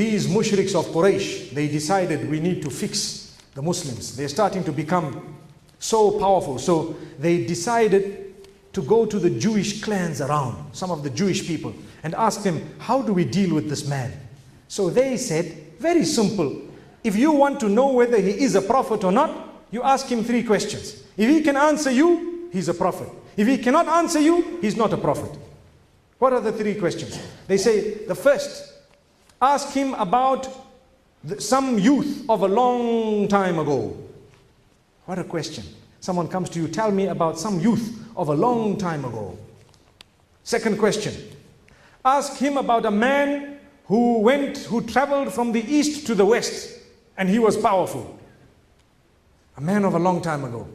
these mushriks of Quraysh, they decided we need to fix the Muslims. They're starting to become so powerful. So they decided to go to the Jewish clans around, some of the Jewish people, and ask them, how do we deal with this man? So they said, very simple. If you want to know whether he is a prophet or not, you ask him 3 questions. If he can answer you, he's a prophet. If he cannot answer you, he's not a prophet. What are the 3 questions? They say, the first, ask him about some youth of a long time ago. What a question. Someone comes to you, tell me about some youth of a long time ago. Second question, ask him about a man who traveled from the east to the west, and he was powerful. A man of a long time ago.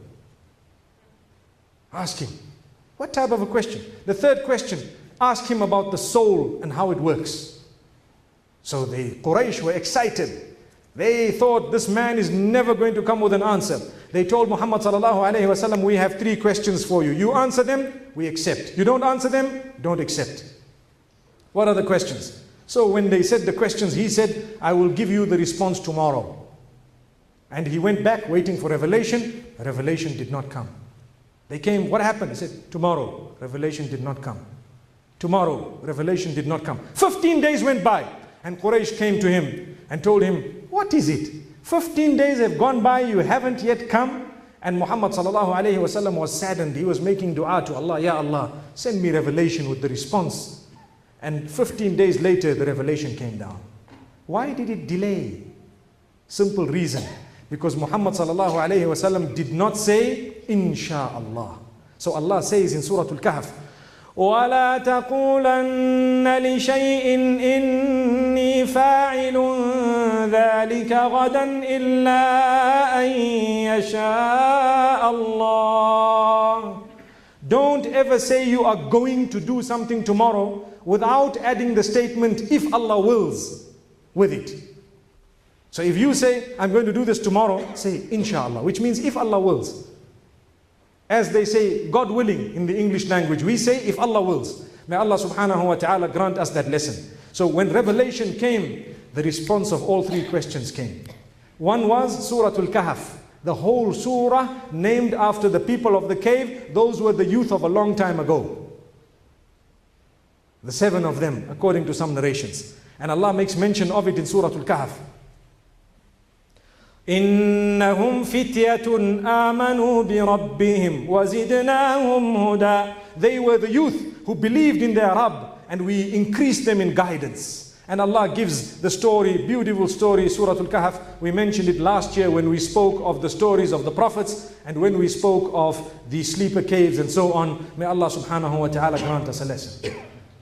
Ask him. What type of a question? The third question, ask him about the soul and how it works. So the Quraysh were excited. They thought this man is never going to come with an answer. They told Muhammad sallallahu alaihi wasallam, we have 3 questions for you. You answer them, we accept. You don't answer them, don't accept. What are the questions? So when they said the questions, he said, I will give you the response tomorrow. And he went back waiting for revelation. Revelation did not come. They came, what happened? He said, tomorrow. Revelation did not come. Tomorrow. Revelation did not come. 15 days went by. And Quraysh came to him and told him, what is it? 15 days have gone by, you haven't yet come. And Muhammad sallallahu alayhi wasallam was saddened. He was making dua to Allah, Ya Allah, send me revelation with the response. And 15 days later, the revelation came down. Why did it delay? Simple reason. Because Muhammad sallallahu alayhi wasallam did not say, Insha'Allah. So Allah says in Surah Al-Kahf, وَلَا تَقُولَنَّ لِشَيْءٍ إِنِّي فَاعِلٌ ذَلِكَ غَدًا إِلَّا أَن يَشَاءَ اللَّهُ. Don't ever say you are going to do something tomorrow without adding the statement, if Allah wills, with it. So if you say, I'm going to do this tomorrow, say, Inshallah, which means if Allah wills. As they say, God willing in the English language, we say, if Allah wills. May Allah subhanahu wa ta'ala grant us that lesson. So when revelation came, the response of all 3 questions came. One was Surah Al-Kahf, the whole surah named after the people of the cave. Those were the youth of a long time ago. The 7 of them, according to some narrations. And Allah makes mention of it in Surah Al-Kahf. إِنَّهُمْ فِتْيَةٌ آمَنُوا بِرَبِّهِمْ وَزِدْنَاهُمْ هُدًى. They were the youth who believed in their Rabb, and we increased them in guidance. And Allah gives the story, beautiful story, Surah Al-Kahf. We mentioned it last year when we spoke of the stories of the prophets and when we spoke of the sleeper caves and so on. May Allah subhanahu wa ta'ala grant us a lesson.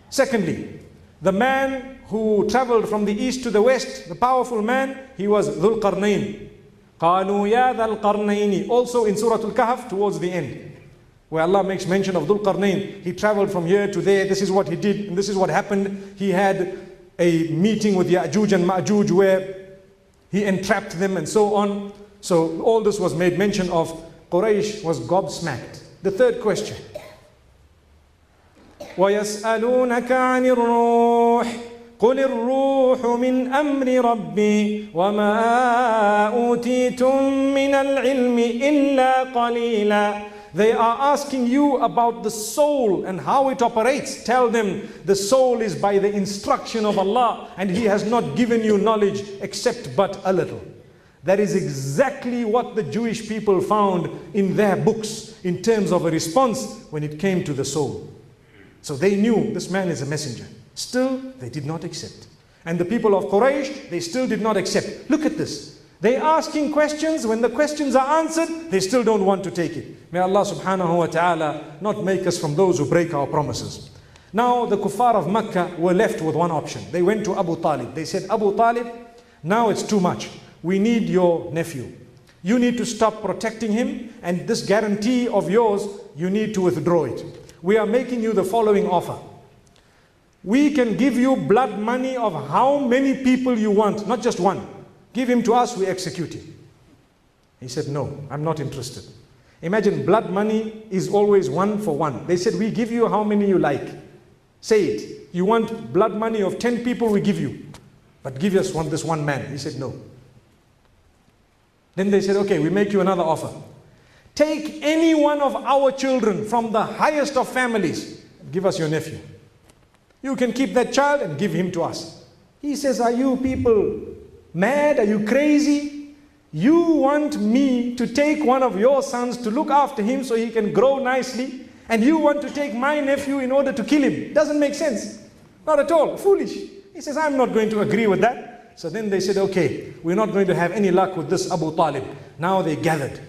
Secondly, the man who traveled from the east to the west, the powerful man, he was Dhul Qarnayn. قَالُوا يَا ذَا الْقَرْنَيْنِ. Also in Surah Al-Kahf towards the end, where Allah makes mention of Dhul Qarnayn. He traveled from here to there, this is what he did, and this is what happened. He had a meeting with Ya'juj and Ma'juj where he entrapped them and so on. So all this was made mention of. Quraysh was gobsmacked. The third question. وَيَسْأَلُونَكَ عَنِ الرُّوحِ قُلِ الرُّوحُ مِنْ أَمْرِ رَبِّي وَمَا أُوتِيتُم مِّنَ الْعِلْمِ إِلَّا قَلِيلًا. They are asking you about the soul and how it operates. Tell them the soul is by the instruction of Allah, and He has not given you knowledge except but a little. That is exactly what the Jewish people found in their books in terms of a response when it came to the soul. So they knew this man is a messenger. Still, they did not accept. And the people of Quraysh, they still did not accept. Look at this. They asking questions. When the questions are answered, they still don't want to take it. May Allah subhanahu wa ta'ala not make us from those who break our promises. Now the kuffar of Makkah were left with one option. They went to Abu Talib. They said, Abu Talib, now it's too much. We need your nephew. You need to stop protecting him, and this guarantee of yours, you need to withdraw it. We are making you the following offer. We can give you blood money of how many people you want, not just one. Give him to us, we execute him. He said, no, I'm not interested. Imagine blood money is always 1 for 1. They said, we give you how many you like. Say it. You want blood money of 10 people, we give you. but give us this one man. He said, no. Then they said, okay, we make you another offer. Take any one of our children from the highest of families. Give us your nephew. You can keep that child and give him to us. He says, are you people mad? Are you crazy? You want me to take one of your sons to look after him so he can grow nicely, and you want to take my nephew in order to kill him? Doesn't make sense. Not at all. Foolish. He says, I'm not going to agree with that. So then they said, okay, we're not going to have any luck with this Abu Talib. Now they gathered.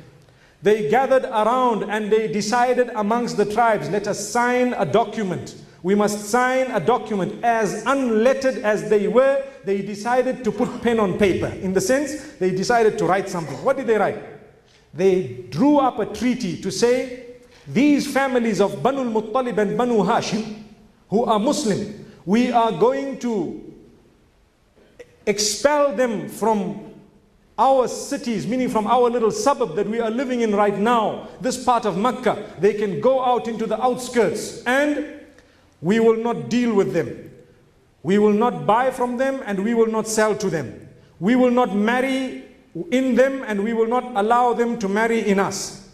They gathered around and they decided amongst the tribes, let us sign a document. We must sign a document. As unlettered as they were, they decided to put pen on paper. In the sense, they decided to write something. What did they write? They drew up a treaty to say, these families of Banu al-Muttalib and Banu Hashim, who are Muslim, we are going to expel them from our cities, meaning from our little suburb that we are living in right now, this part of Mecca. They can go out into the outskirts and we will not deal with them. We will not buy from them and we will not sell to them. We will not marry in them and we will not allow them to marry in us.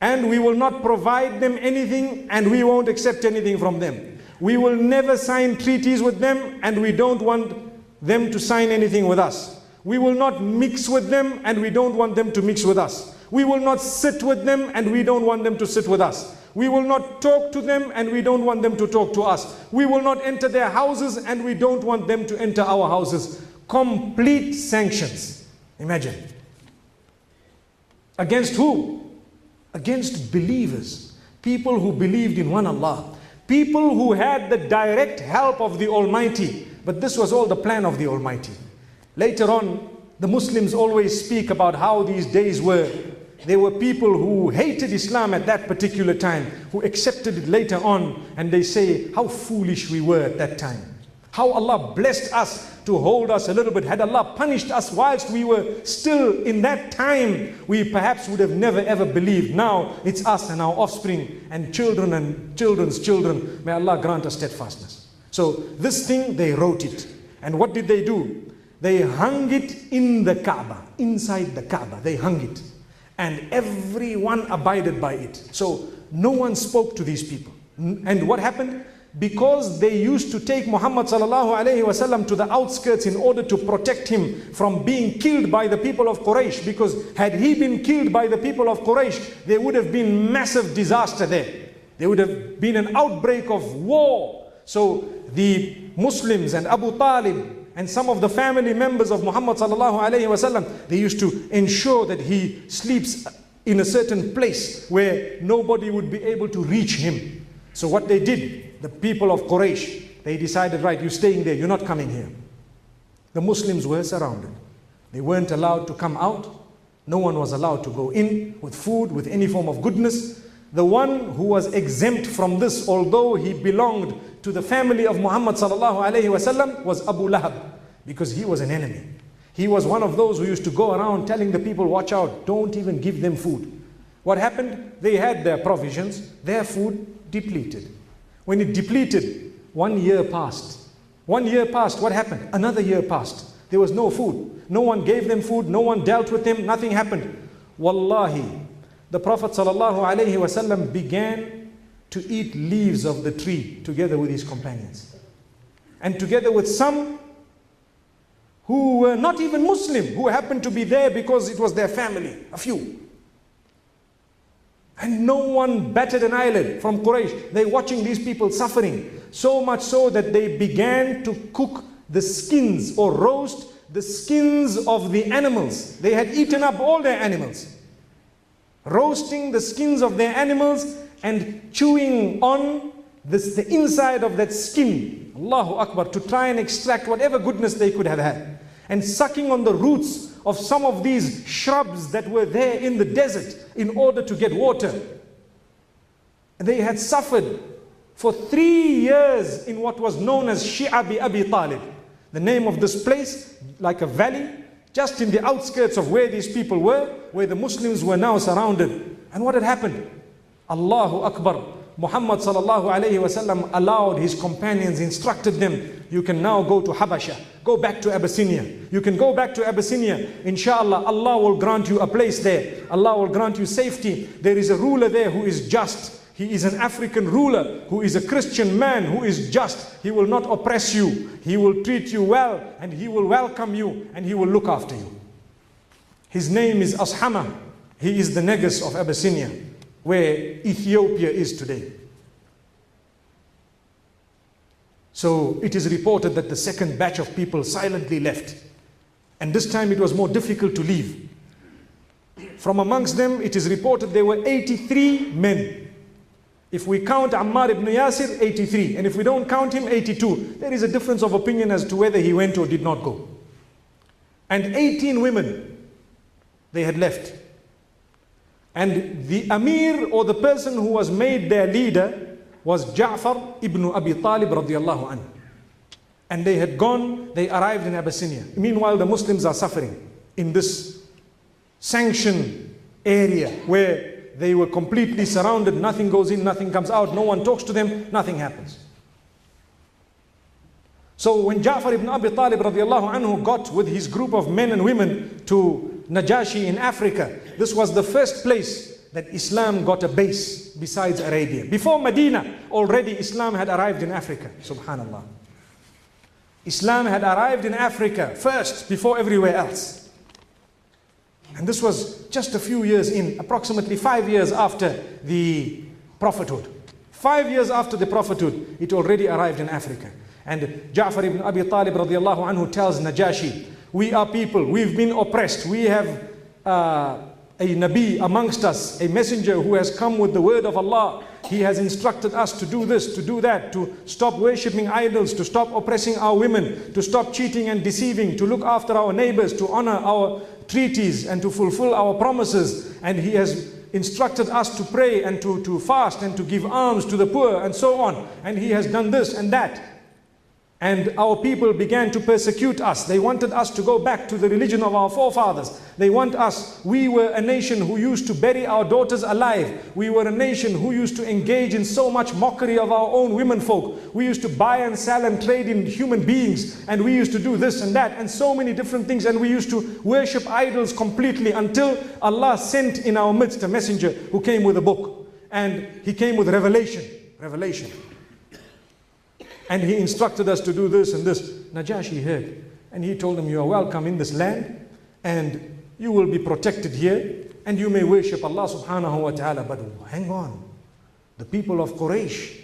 And we will not provide them anything and we won't accept anything from them. We will never sign treaties with them and we don't want them to sign anything with us. We will not mix with them and we don't want them to mix with us. We will not sit with them and we don't want them to sit with us. We will not talk to them and we don't want them to talk to us. We will not enter their houses and we don't want them to enter our houses. Complete sanctions. Imagine. Against who? Against believers. People who believed in one Allah. People who had the direct help of the Almighty. But this was all the plan of the Almighty. Later on, the Muslims always speak about how these days were. There were people who hated Islam at that particular time, who accepted it later on, and they say how foolish we were at that time. How Allah blessed us to hold us a little bit. Had Allah punished us whilst we were still in that time, we perhaps would have never ever believed. Now it's us and our offspring and children's children. May Allah grant us steadfastness. So this thing, they wrote it. And what did they do? They hung it in the Kaaba, inside the Kaaba, they hung it. And everyone abided by it. So no one spoke to these people. And what happened? Because they used to take Muhammad sallallahu alaihi wasallam to the outskirts in order to protect him from being killed by the people of Quraysh. Because had he been killed by the people of Quraysh, there would have been massive disaster there. There would have been an outbreak of war. So the Muslims and Abu Talib and some of the family members of Muhammad sallallahu alaihi wasallam, they used to ensure that he sleeps in a certain place where nobody would be able to reach him. So what they did, the people of Quraysh, they decided, right, you're staying there, you're not coming here. The Muslims were surrounded. They weren't allowed to come out. No one was allowed to go in with food, with any form of goodness. The one who was exempt from this, although he belonged to the family of Muhammad sallallahu alaihi wasallam, was Abu Lahab, because he was an enemy. He was one of those who used to go around telling the people, watch out, don't even give them food. What happened? They had their provisions, their food depleted. When it depleted, 1 year passed. 1 year passed, what happened? Another year passed. There was no food. No one gave them food, no one dealt with them, nothing happened. Wallahi, the Prophet ﷺ began to eat leaves of the tree together with his companions. And together with some who were not even Muslim, who happened to be there because it was their family, a few. And no one batted an eyelid from Quraysh. They're watching these people suffering. So much so that they began to cook the skins or roast the skins of the animals. They had eaten up all their animals. Roasting the skins of their animals and chewing on the inside of that skin, Allahu Akbar, to try and extract whatever goodness they could have had. And sucking on the roots of some of these shrubs that were there in the desert in order to get water. They had suffered for 3 years in what was known as Shi'abi Abi Talib. The name of this place, like a valley, just in the outskirts of where these people were, where the Muslims were now surrounded. And what had happened? Allahu Akbar. Muhammad sallallahu alayhi wasallam allowed his companions, instructed them, you can now go to Habasha, go back to Abyssinia. You can go back to Abyssinia. Inshallah, Allah will grant you a place there. Allah will grant you safety. There is a ruler there who is just. He is an African ruler who is a Christian man who is just. He will not oppress you. He will treat you well and he will welcome you and he will look after you. His name is Ashama. He is the Negus of Abyssinia, where Ethiopia is today. So it is reported that the second batch of people silently left. And this time it was more difficult to leave. From amongst them, it is reported there were 83 men. If we count Ammar ibn Yasir, 83. And if we don't count him, 82. There is a difference of opinion as to whether he went or did not go. And 18 women, they had left. And the Amir, or the person who was made their leader, was Ja'far ibn Abi Talib radiyallahu anhu. And they had gone, they arrived in Abyssinia. Meanwhile, the Muslims are suffering in this sanctioned area where they were completely surrounded. Nothing goes in, nothing comes out, no one talks to them, nothing happens. So when Ja'far ibn Abi Talib radiyallahu anhu got with his group of men and women to Najashi in Africa, this was the first place that Islam got a base besides Arabia. Before Medina, already Islam had arrived in Africa. Subhanallah. Islam had arrived in Africa first, before everywhere else. And this was just a few years in, approximately 5 years after the prophethood. 5 years after the prophethood, it already arrived in Africa. And Ja'far ibn Abi Talib radiyallahu anhu tells Najashi, we are people, we've been oppressed, we have a Nabi amongst us, a messenger who has come with the word of Allah. He has instructed us to do this, to do that, to stop worshipping idols, to stop oppressing our women, to stop cheating and deceiving, to look after our neighbors, to honor our treaties and to fulfill our promises. And He has instructed us to pray and to fast and to give alms to the poor and so on. And He has done this and that. And our people began to persecute us. They wanted us to go back to the religion of our forefathers. They want us, we were a nation who used to bury our daughters alive. We were a nation who used to engage in so much mockery of our own women folk. We used to buy and sell and trade in human beings. And we used to do this and that and so many different things. And we used to worship idols completely until Allah sent in our midst a messenger who came with a book. And he came with revelation. And he instructed us to do this and this. Najashi heard. And he told them, you are welcome in this land. And you will be protected here. And you may worship Allah subhanahu wa ta'ala. But hang on. The people of Quraysh,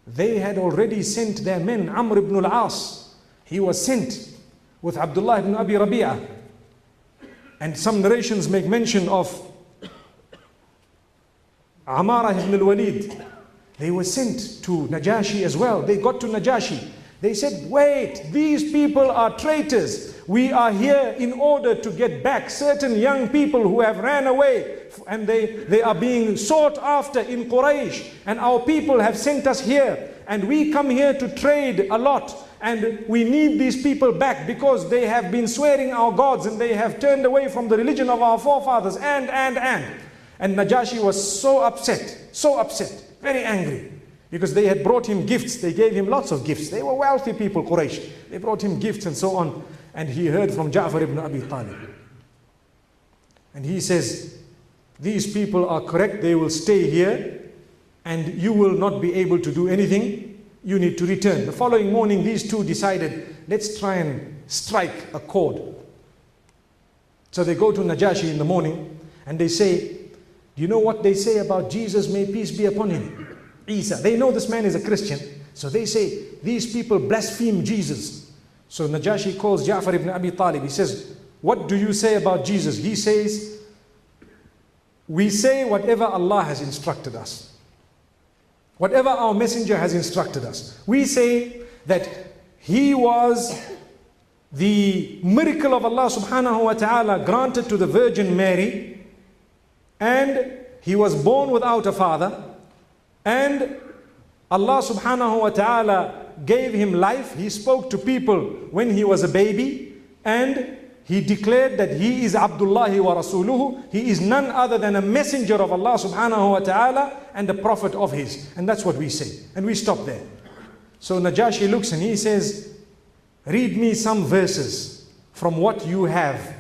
they had already sent their men. Amr ibn al-As, he was sent with Abdullah ibn Abi Rabi'ah. And some narrations make mention of Amarah ibn al-Walid. They were sent to Najashi as well. They got to Najashi. They said, wait, these people are traitors. We are here in order to get back certain young people who have ran away. And they are being sought after in Quraysh. And our people have sent us here. And we come here to trade a lot. And we need these people back because they have been swearing our gods. And they have turned away from the religion of our forefathers. And Najashi was so upset. Very angry, because they had brought him gifts. They gave him lots of gifts. They were wealthy people, Quraysh. They brought him gifts and so on. And he heard from Ja'far ibn Abi Talib. And he says, these people are correct. They will stay here and you will not be able to do anything. You need to return. The following morning, these two decided, let's try and strike a chord. So they go to Najashi in the morning and they say, do you know what they say about Jesus? May peace be upon him. Isa. They know this man is a Christian. So they say, these people blaspheme Jesus. So Najashi calls Ja'far ibn Abi Talib. He says, what do you say about Jesus? He says, we say whatever Allah has instructed us. Whatever our messenger has instructed us. We say that he was the miracle of Allah subhanahu wa ta'ala granted to the Virgin Mary. And he was born without a father, and Allah subhanahu wa ta'ala gave him life. He spoke to people when he was a baby, and he declared that he is Abdullahi wa Rasuluhu. He is none other than a messenger of Allah subhanahu wa ta'ala and a prophet of his. And that's what we say. And we stop there. So Najashi looks and he says, read me some verses from what you have.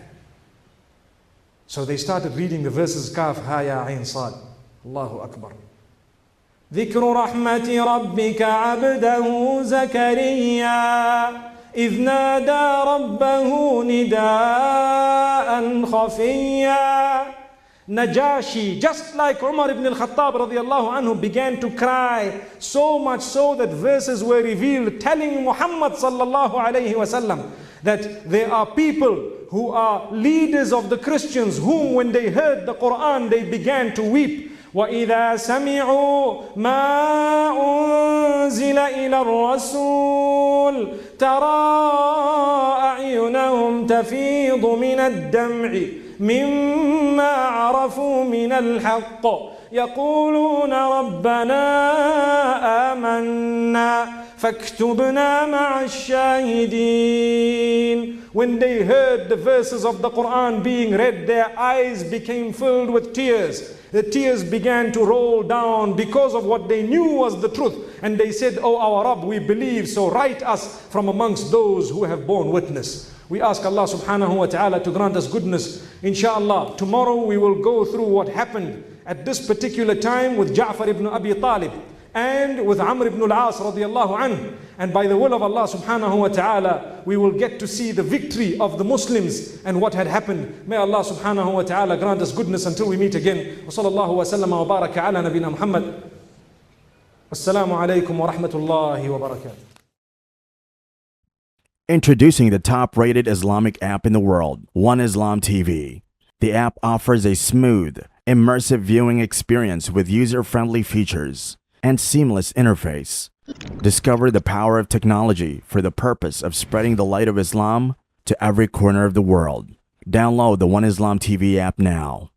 So they started reading the verses, Kaf, Ha, Ya, Ain, Sad. Allahu Akbar. ذكر رحمة ربك عبده زكريا إذ نادى ربه نداء خفيا. Najashi, just like Umar ibn al-Khattab radiallahu anhu, began to cry, so much so that verses were revealed telling Muhammad sallallahu alayhi wasallam that there are people who are leaders of the Christians whom when they heard the Qur'an they began to weep. وَإِذَا سَمِعُوا مَا أُنزِلَ إِلَى الرَّسُولِ تَرَى أَعْيُنَهُمْ تَفِيضُ مِنَ الدَّمْعِ مما عرفوا من الحق يقولون ربنا آمنا فاكتبنا مع الشاهدين. When they heard the verses of the Qur'an being read, their eyes became filled with tears. The tears began to roll down because of what they knew was the truth. And they said, "Oh our Rabb, we believe, so write us from amongst those who have borne witness." We ask Allah subhanahu wa ta'ala to grant us goodness. Inshallah, tomorrow we will go through what happened at this particular time with Ja'far ibn Abi Talib and with Amr ibn al-As radiyallahu anhu. And by the will of Allah subhanahu wa ta'ala, we will get to see the victory of the Muslims and what had happened. May Allah subhanahu wa ta'ala grant us goodness until we meet again. Wa sallallahu wa sallam wa baraka ala nabina Muhammad. Assalamu alaikum wa rahmatullahi wa barakatuh. Introducing the top-rated Islamic app in the world, One Islam TV. The app offers a smooth, immersive viewing experience with user-friendly features and seamless interface. Discover the power of technology for the purpose of spreading the light of Islam to every corner of the world. Download the One Islam TV app now.